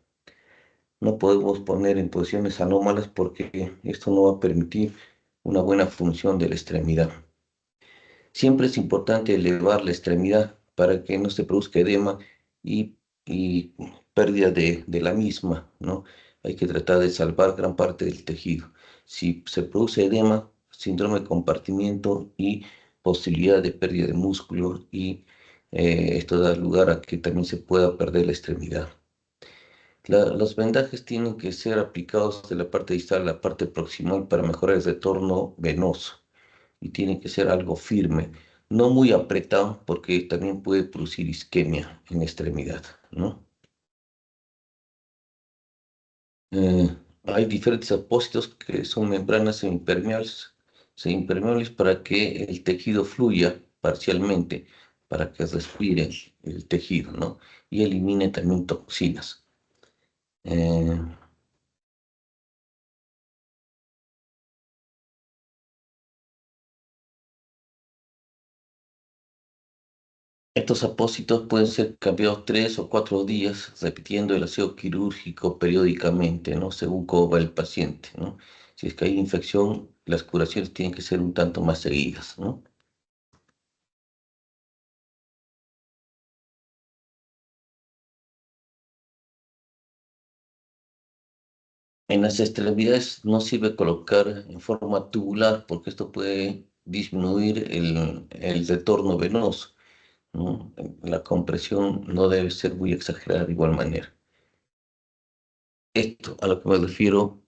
No podemos poner en posiciones anómalas porque esto no va a permitir una buena función de la extremidad. Siempre es importante elevar la extremidad para que no se produzca edema y, y pérdida de la misma, ¿no? Hay que tratar de salvar gran parte del tejido. Si se produce edema, síndrome de compartimiento y posibilidad de pérdida de músculo y esto da lugar a que también se pueda perder la extremidad. Los vendajes tienen que ser aplicados de la parte distal a la parte proximal para mejorar el retorno venoso y tiene que ser algo firme, no muy apretado porque también puede producir isquemia en la extremidad, ¿no? Eh, Hay diferentes apósitos que son membranas semiimpermeables para que el tejido fluya parcialmente, para que respire el tejido, ¿no? Y elimine también toxinas. Eh, Estos apósitos pueden ser cambiados 3 o 4 días, repitiendo el aseo quirúrgico periódicamente, ¿no? Según cómo va el paciente, ¿no? Si es que hay infección, las curaciones tienen que ser un tanto más seguidas, ¿no? En las extremidades no sirve colocar en forma tubular porque esto puede disminuir el retorno venoso, ¿no? La compresión no debe ser muy exagerada de igual manera. Esto a lo que me refiero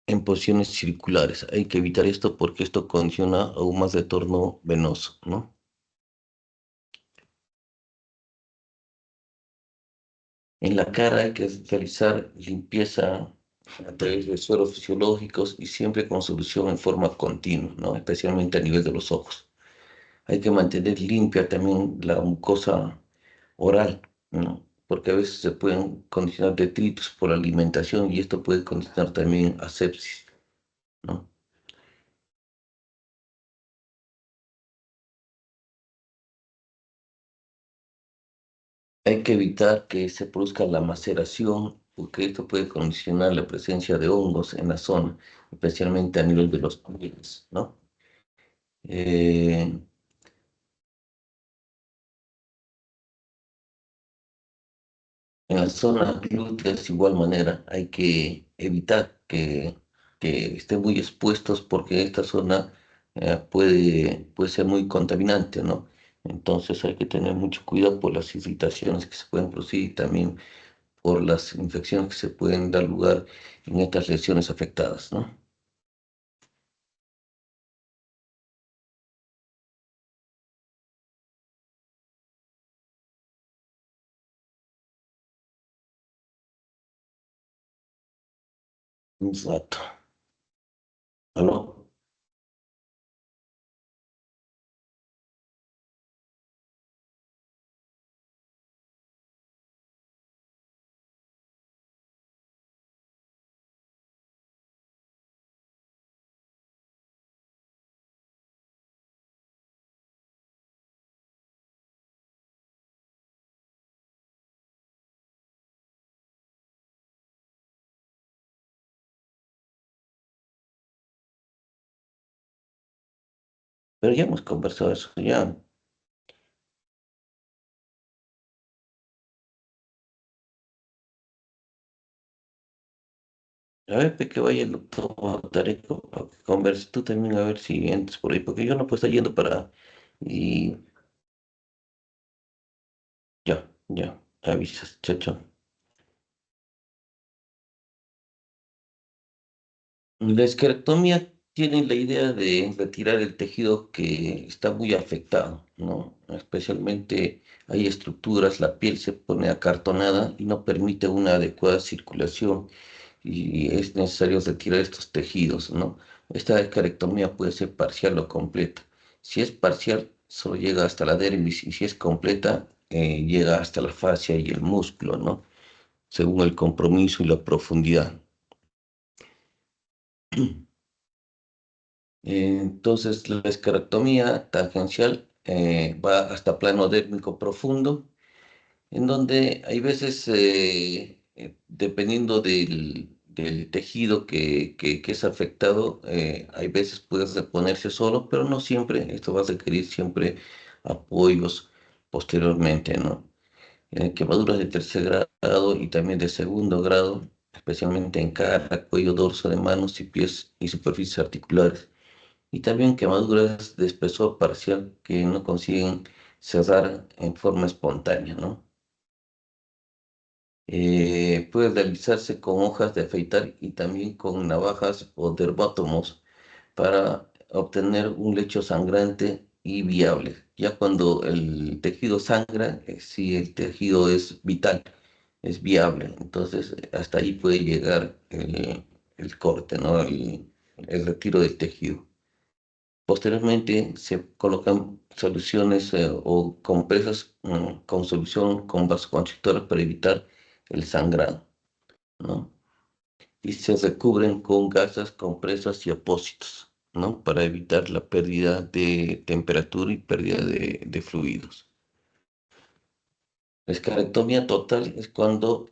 en posiciones circulares. Hay que evitar esto porque esto condiciona aún más retorno venoso, ¿no? En la cara hay que realizar limpieza a través de sueros fisiológicos y siempre con solución en forma continua, ¿no? Especialmente a nivel de los ojos. Hay que mantener limpia también la mucosa oral, ¿no? Porque a veces se pueden condicionar detritos por la alimentación y esto puede condicionar también a sepsis. ¿no? Hay que evitar que se produzca la maceración, porque esto puede condicionar la presencia de hongos en la zona, especialmente a nivel de los pulmones, ¿no? Eh, en la zona glútea, de igual manera, hay que evitar que estén muy expuestos porque esta zona puede ser muy contaminante, ¿no? Entonces hay que tener mucho cuidado por las irritaciones que se pueden producir y también por las infecciones que se pueden dar lugar en estas lesiones afectadas, ¿no? Exacto. ¿Aló? Pero ya hemos conversado eso, ya. A ver, que vaya el doctor Tareco para que converse tú también, a ver si entras por ahí, porque yo no puedo estar yendo para... Y ya, ya, avisas, chao, chao. La esquerectomía tiene la idea de retirar el tejido que está muy afectado, ¿no? Especialmente hay estructuras, la piel se pone acartonada y no permite una adecuada circulación y es necesario retirar estos tejidos, ¿no? Esta esquerectomía puede ser parcial o completa. Si es parcial, solo llega hasta la dermis y si es completa, llega hasta la fascia y el músculo, ¿no? Según el compromiso y la profundidad. Entonces, la escarectomía tangencial va hasta plano dérmico profundo, en donde hay veces, dependiendo del tejido que es afectado, hay veces puede reponerse solo, pero no siempre. Esto va a requerir siempre apoyos posteriormente, ¿no? Quemaduras de tercer grado y también de segundo grado, especialmente en cara, cuello, dorso de manos y pies y superficies articulares y también quemaduras de espesor parcial que no consiguen cerrar en forma espontánea, ¿no? Puede realizarse con hojas de afeitar y también con navajas o dermátomos para obtener un lecho sangrante y viable. Ya cuando el tejido sangra, si el tejido es vital, es viable, entonces hasta ahí puede llegar el corte, ¿no? El retiro del tejido. Posteriormente se colocan soluciones o compresas con solución con vasoconstrictores para evitar el sangrado, ¿no? Y se recubren con gasas, compresas y apósitos, ¿no? Para evitar la pérdida de temperatura y pérdida de fluidos. La escarectomía total es cuando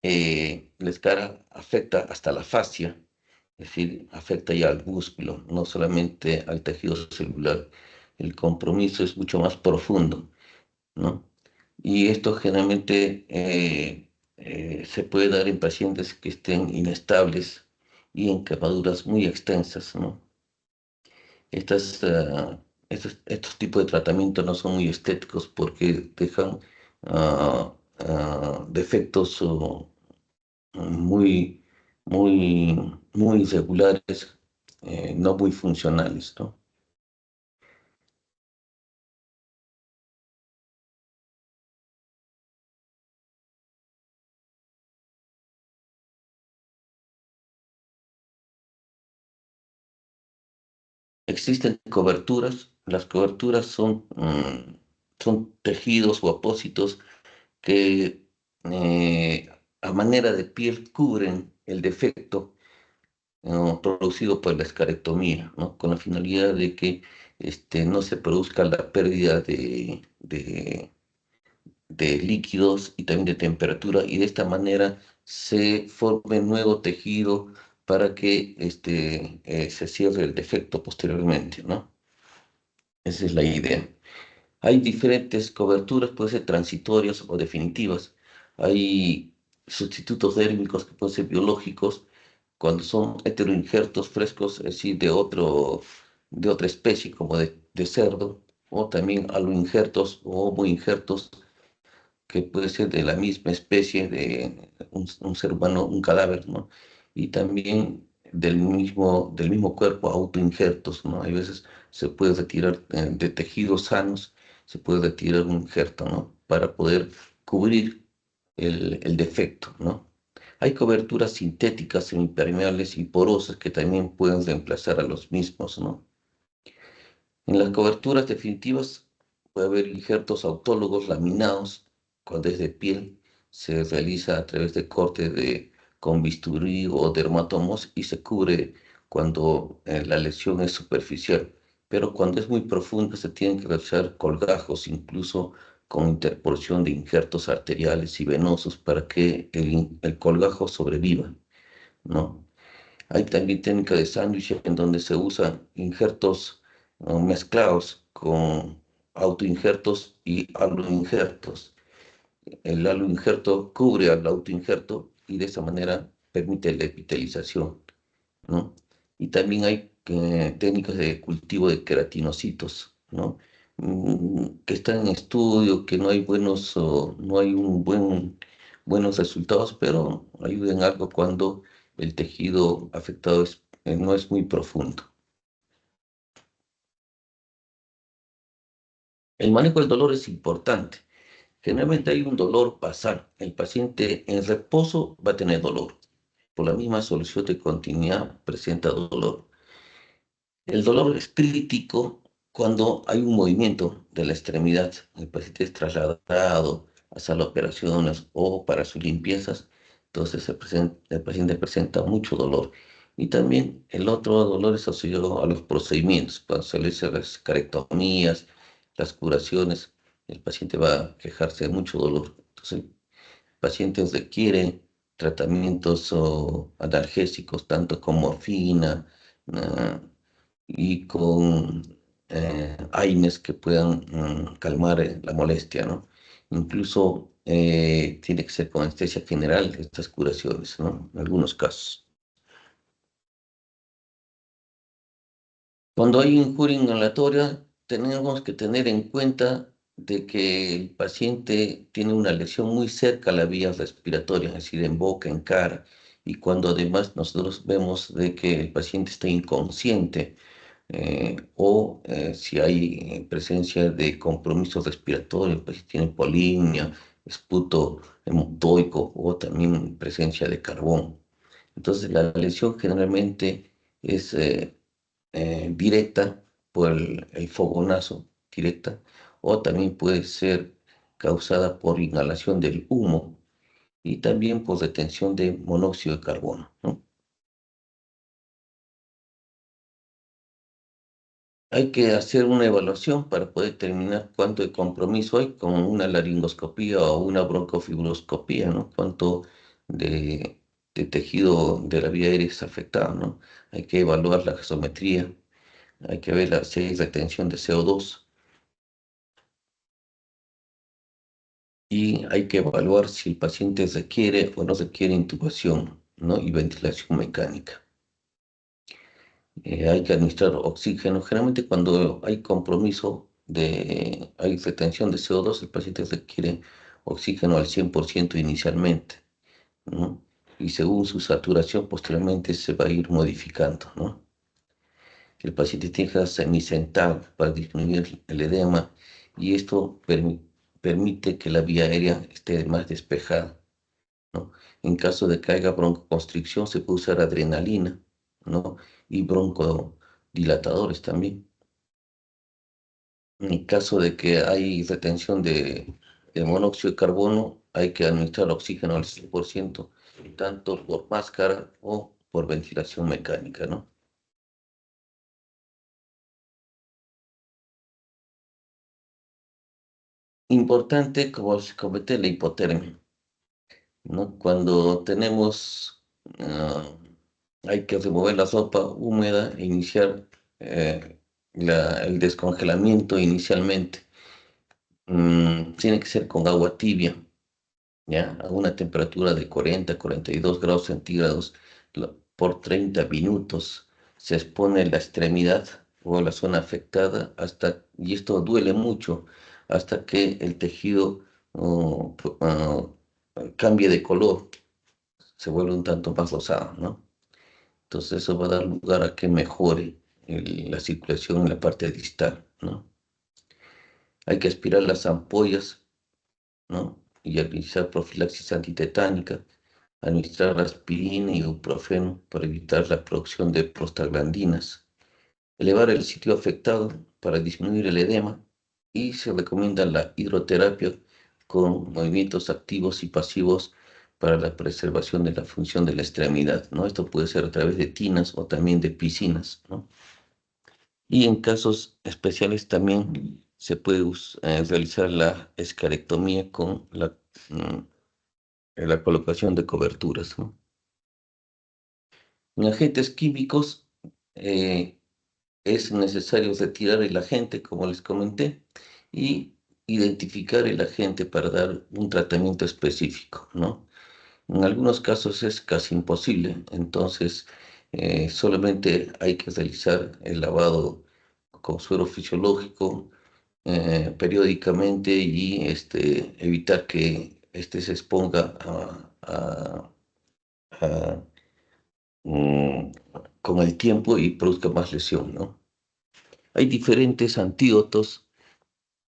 la escara afecta hasta la fascia, es decir, afecta ya al músculo, no solamente al tejido celular. El compromiso es mucho más profundo, ¿no? Y esto generalmente se puede dar en pacientes que estén inestables y en quemaduras muy extensas, ¿no? Estos tipos de tratamientos no son muy estéticos porque dejan defectos muy, muy irregulares, no muy funcionales, ¿no? Existen coberturas, las coberturas son tejidos o apósitos que a manera de piel cubren el defecto producido por la escarectomía, ¿no? Con la finalidad de que no se produzca la pérdida de líquidos y también de temperatura, y de esta manera se forme nuevo tejido para que se cierre el defecto posteriormente, ¿no? Esa es la idea. Hay diferentes coberturas, pueden ser transitorias o definitivas. Hay sustitutos dérmicos que pueden ser biológicos cuando son heteroinjertos frescos, es decir, de otra especie, como de cerdo, o también aloinjertos o homoinjertos, que puede ser de la misma especie de un ser humano, un cadáver, ¿no? Y también del mismo cuerpo, autoinjertos, ¿no? Hay veces se puede retirar de tejidos sanos, se puede retirar un injerto, ¿no? Para poder cubrir el defecto, ¿no? Hay coberturas sintéticas, semipermeables y porosas que también pueden reemplazar a los mismos, ¿no? En las coberturas definitivas puede haber injertos autólogos laminados cuando es de piel. Se realiza a través de corte con bisturí o dermatomos y se cubre cuando la lesión es superficial. Pero cuando es muy profunda se tienen que realizar colgajos, incluso con interporción de injertos arteriales y venosos para que el colgajo sobreviva, ¿no? Hay también técnica de sándwich en donde se usan injertos mezclados con autoinjertos y aloinjertos. El aloinjerto cubre al autoinjerto y de esa manera permite la epitelización, ¿no? Y también hay técnicas de cultivo de queratinocitos, ¿no? Que están en estudio, que no hay no hay buenos resultados, pero ayudan algo cuando el tejido afectado no es muy profundo. El manejo del dolor es importante. Generalmente hay un dolor basal. El paciente en reposo va a tener dolor. Por la misma solución de continuidad presenta dolor. El dolor es crítico cuando hay un movimiento de la extremidad. El paciente es trasladado a sala de operaciones o para sus limpiezas. Entonces el paciente presenta mucho dolor. Y también el otro dolor es asociado a los procedimientos. Cuando se realizan las carectomías, las curaciones, el paciente va a quejarse de mucho dolor. Entonces el paciente requiere tratamientos analgésicos, tanto con morfina, ah, y con AINES que puedan calmar la molestia, ¿no? Incluso tiene que ser con anestesia general estas curaciones, ¿no? En algunos casos. Cuando hay injuria inhalatoria, tenemos que tener en cuenta de que el paciente tiene una lesión muy cerca a la vía respiratoria, es decir, en boca, en cara, y cuando además nosotros vemos de que el paciente está inconsciente, o si hay presencia de compromiso respiratorio, pues si tiene polimnia, esputo hemotoico o también presencia de carbón. Entonces la lesión generalmente es directa por el fogonazo directa, o también puede ser causada por inhalación del humo y también por retención de monóxido de carbono, ¿no? Hay que hacer una evaluación para poder determinar cuánto de compromiso hay con una laringoscopía o una broncofibroscopía, ¿no? Cuánto de, de tejido de la vía aérea es afectado, ¿no? Hay que evaluar la gasometría, hay que ver si hay retención de CO2 y hay que evaluar si el paciente requiere o no requiere intubación, ¿no? Y ventilación mecánica. Hay que administrar oxígeno. Generalmente cuando hay compromiso hay retención de CO2, el paciente requiere oxígeno al 100% inicialmente, ¿no? Y según su saturación, posteriormente se va a ir modificando, ¿no? El paciente tiene que estar semisentado para disminuir el edema y esto permite que la vía aérea esté más despejada, ¿no? En caso de que haya broncoconstricción, se puede usar adrenalina, ¿no? Y broncodilatadores también. En caso de que hay retención de monóxido de carbono, hay que administrar oxígeno al 100%, tanto por máscara o por ventilación mecánica, ¿no? Importante como se comete la hipotermia, ¿no? Cuando tenemos, ah, hay que remover la sopa húmeda e iniciar el descongelamiento inicialmente. Tiene que ser con agua tibia, ¿ya? A una temperatura de 42 grados centígrados por 30 minutos. Se expone la extremidad o la zona afectada y esto duele mucho, hasta que el tejido cambie de color, se vuelve un tanto más rosado, ¿no? Entonces eso va a dar lugar a que mejore la circulación en la parte distal, ¿no? Hay que aspirar las ampollas, ¿no? Y realizar profilaxis antitetánica, administrar aspirina y ibuprofeno para evitar la producción de prostaglandinas, elevar el sitio afectado para disminuir el edema, y se recomienda la hidroterapia con movimientos activos y pasivos para la preservación de la función de la extremidad, ¿no? Esto puede ser a través de tinas o también de piscinas, ¿no? Y en casos especiales también se puede realizar la escarectomía con la colocación de coberturas, ¿no? En agentes químicos eh, es necesario retirar el agente, como les comenté, y identificar el agente para dar un tratamiento específico, ¿no? En algunos casos es casi imposible, entonces solamente hay que realizar el lavado con suero fisiológico periódicamente, y evitar que se exponga a, mm, con el tiempo y produzca más lesión, ¿no? Hay diferentes antídotos.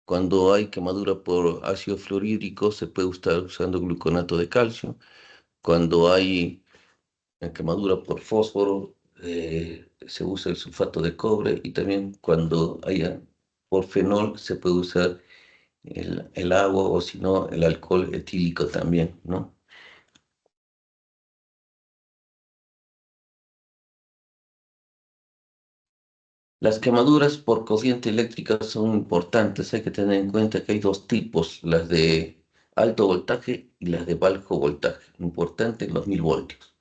Cuando hay quemadura por ácido fluorhídrico, se puede estar usando gluconato de calcio. Cuando hay quemadura por fósforo, se usa el sulfato de cobre, y también cuando haya por fenol se puede usar el agua, o si no, el alcohol etílico también, ¿no? Las quemaduras por corriente eléctrica son importantes. Hay que tener en cuenta que hay dos tipos: las de alto voltaje y las de bajo voltaje. Importante, los 1000 voltios.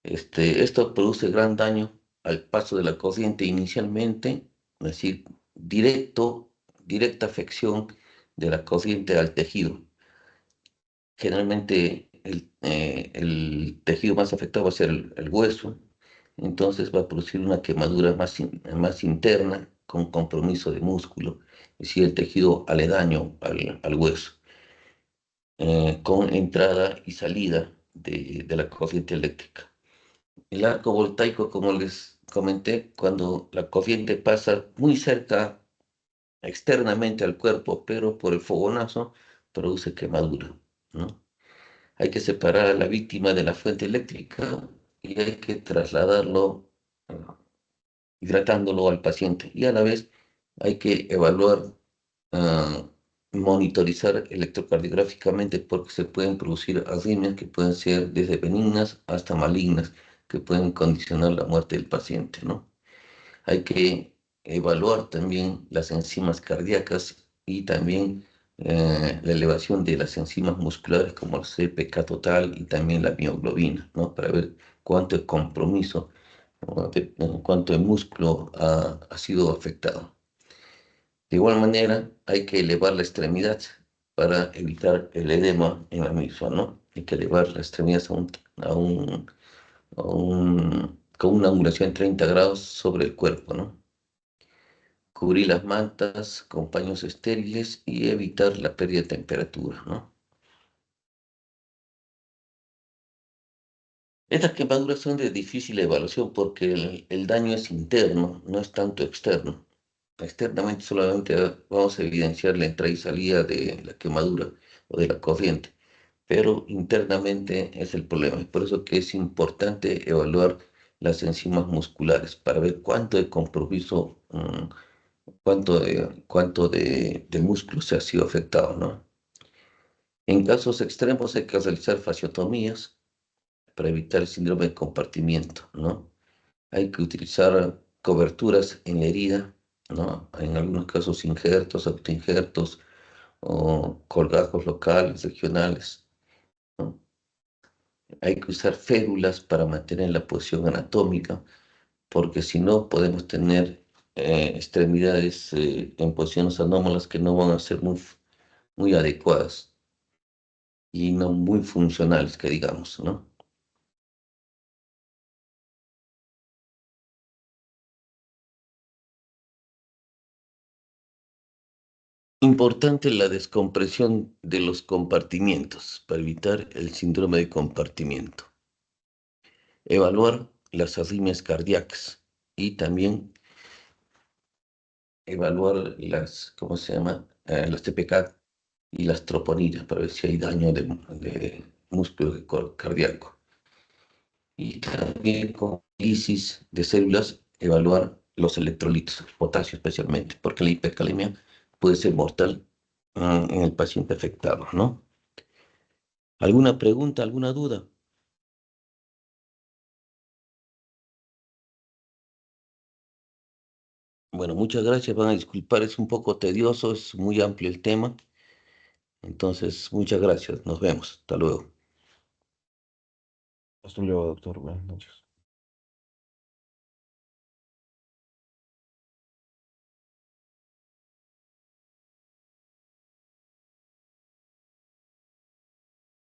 Esto produce gran daño al paso de la corriente inicialmente, es decir, directa afección de la corriente al tejido. Generalmente el tejido más afectado va a ser el hueso, entonces va a producir una quemadura más interna, con compromiso de músculo, es decir, el tejido aledaño al hueso, con entrada y salida de la corriente eléctrica. El arco voltaico, como les comenté, cuando la corriente pasa muy cerca externamente al cuerpo, pero por el fogonazo produce quemadura, ¿no? Hay que separar a la víctima de la fuente eléctrica y hay que trasladarlo, ah, hidratándolo al paciente. Y a la vez hay que evaluar, ah, monitorizar electrocardiográficamente, porque se pueden producir arritmias que pueden ser desde benignas hasta malignas, que pueden condicionar la muerte del paciente, ¿no? Hay que evaluar también las enzimas cardíacas y también la elevación de las enzimas musculares, como el CPK total y también la mioglobina, ¿no? Para ver cuánto de compromiso, cuánto de músculo ha sido afectado. De igual manera, hay que elevar la extremidad para evitar el edema en la misma, ¿no? Hay que elevar la extremidad con una angulación de 30 grados sobre el cuerpo, ¿no? Cubrir las mantas con paños estériles y evitar la pérdida de temperatura, ¿no? Estas quemaduras son de difícil evaluación porque el daño es interno, no es tanto externo. Externamente solamente vamos a evidenciar la entrada y salida de la quemadura o de la corriente, pero internamente es el problema. Es por eso que es importante evaluar las enzimas musculares para ver cuánto de compromiso, cuánto de músculo se ha sido afectado, ¿no? En casos extremos hay que realizar fasciotomías para evitar el síndrome de compartimiento, ¿no? Hay que utilizar coberturas en la herida, ¿no? En algunos casos injertos, autoinjertos o colgajos locales, regionales, ¿no? Hay que usar férulas para mantener la posición anatómica, porque si no podemos tener extremidades en posiciones anómalas que no van a ser muy adecuadas y no muy funcionales, que digamos, ¿no? Importante la descompresión de los compartimientos para evitar el síndrome de compartimiento. Evaluar las arritmias cardíacas y también evaluar ¿cómo se llama? Las TPK y las troponinas para ver si hay daño de músculo cardíaco. Y también con análisis de células, evaluar los electrolitos, potasio especialmente, porque la hipercalemia puede ser mortal en el paciente afectado, ¿no? ¿Alguna pregunta, alguna duda? Bueno, muchas gracias. Van a disculpar, es un poco tedioso, es muy amplio el tema. Entonces, muchas gracias. Nos vemos. Hasta luego. Hasta luego, doctor. Buenas noches.